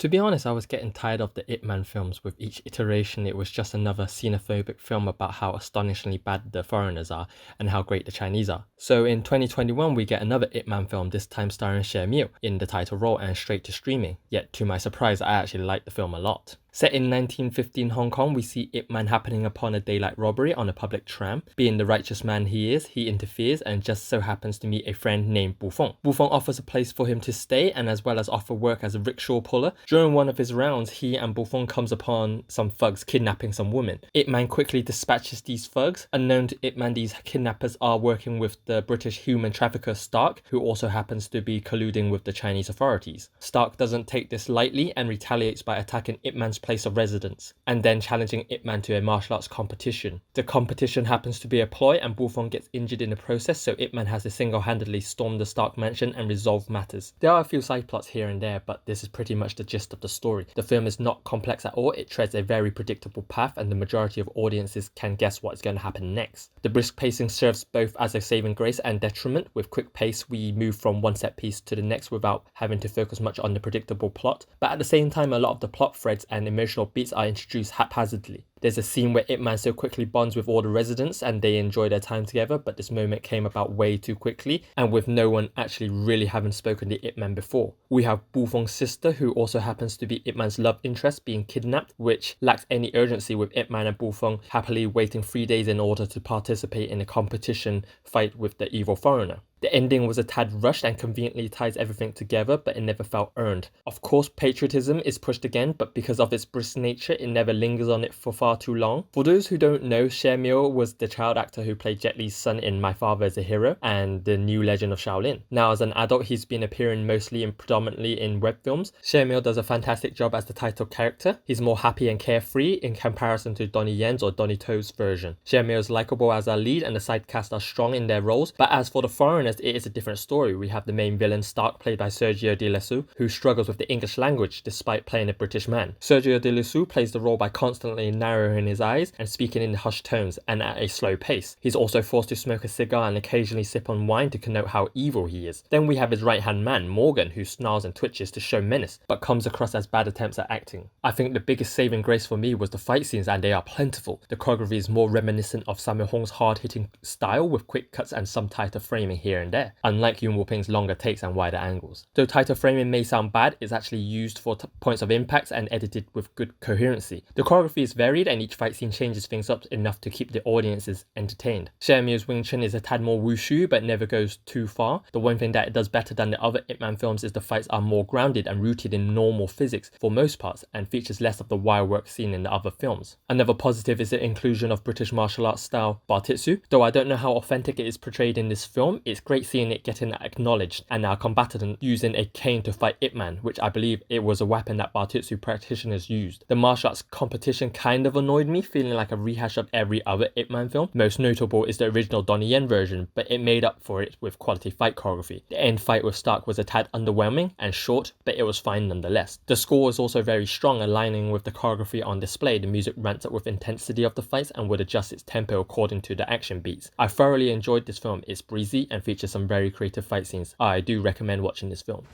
To be honest, I was getting tired of the Ip Man films. With each iteration, it was just another xenophobic film about how astonishingly bad the foreigners are and how great the Chinese are. So in 2021, we get another Ip Man film, this time starring Xie Miao in the title role and straight to streaming. Yet to my surprise, I actually liked the film a lot. Set in 1915 Hong Kong, we see Ip Man happening upon a daylight robbery on a public tram. Being the righteous man he is, he interferes and just so happens to meet a friend named Bufeng. Bufeng offers a place for him to stay and as well as offer work as a rickshaw puller. During one of his rounds, he and Bufeng comes upon some thugs kidnapping some women. Ip Man quickly dispatches these thugs. Unknown to Ip Man, these kidnappers are working with the British human trafficker Stark, who also happens to be colluding with the Chinese authorities. Stark doesn't take this lightly and retaliates by attacking Ip Man's place of residence, and then challenging Ip Man to a martial arts competition. The competition happens to be a ploy and Bufeng gets injured in the process, so Ip Man has to single-handedly storm the Stark mansion and resolve matters. There are a few side plots here and there, but this is pretty much the gist of the story. The film is not complex at all, it treads a very predictable path and the majority of audiences can guess what's going to happen next. The brisk pacing serves both as a saving grace and detriment. With quick pace, we move from one set piece to the next without having to focus much on the predictable plot, but at the same time a lot of the plot threads and emotional beats are introduced haphazardly. There's a scene where Ip Man so quickly bonds with all the residents and they enjoy their time together, but this moment came about way too quickly and with no one actually really having spoken to Ip Man before. We have Bufeng's sister, who also happens to be Ip Man's love interest, being kidnapped, which lacks any urgency, with Ip Man and Bufeng happily waiting 3 days in order to participate in a competition fight with the evil foreigner. The ending was a tad rushed and conveniently ties everything together, but it never felt earned. Of course, patriotism is pushed again, but because of its brisk nature, it never lingers on it for far too long. For those who don't know, Xie Miao was the child actor who played Jet Li's son in My Father is a Hero and The New Legend of Shaolin. Now, as an adult, he's been appearing mostly and predominantly in web films. Xie Miao does a fantastic job as the title character. He's more happy and carefree in comparison to Donnie Yen's or Donnie To's version. Xie Miao is likable as our lead and the side cast are strong in their roles, but as for the foreigners, it is a different story. We have the main villain Stark, played by Siegio de Ieso, who struggles with the English language despite playing a British man. Siegio de Ieso plays the role by constantly narrowing his eyes and speaking in hushed tones and at a slow pace. He's also forced to smoke a cigar and occasionally sip on wine to connote how evil he is. Then we have his right hand man, Morgan, who snarls and twitches to show menace, but comes across as bad attempts at acting. I think the biggest saving grace for me was the fight scenes, and they are plentiful. The choreography is more reminiscent of Sammo Hung's hard-hitting style with quick cuts and some tighter framing here and there, unlike Yuen Woo-ping's longer takes and wider angles. Though tighter framing may sound bad, it's actually used for points of impact and edited with good coherency. The choreography is varied and each fight scene changes things up enough to keep the audiences entertained. Xie Miao's Wing Chun is a tad more wushu but never goes too far. The one thing that it does better than the other Ip Man films is the fights are more grounded and rooted in normal physics for most parts and features less of the wire work seen in the other films. Another positive is the inclusion of British martial arts style Bartitsu. Though I don't know how authentic it is portrayed in this film, it's great seeing it getting acknowledged and our combatant using a cane to fight Ip Man, which I believe it was a weapon that Bartitsu practitioners used. The martial arts competition kind of annoyed me, feeling like a rehash of every other Ip Man film. Most notable is the original Donnie Yen version, but it made up for it with quality fight choreography. The end fight with Stark was a tad underwhelming and short, but it was fine nonetheless. The score was also very strong, aligning with the choreography on display. The music ramped up with intensity of the fights and would adjust its tempo according to the action beats. I thoroughly enjoyed this film. It's breezy and features some very creative fight scenes. I do recommend watching this film.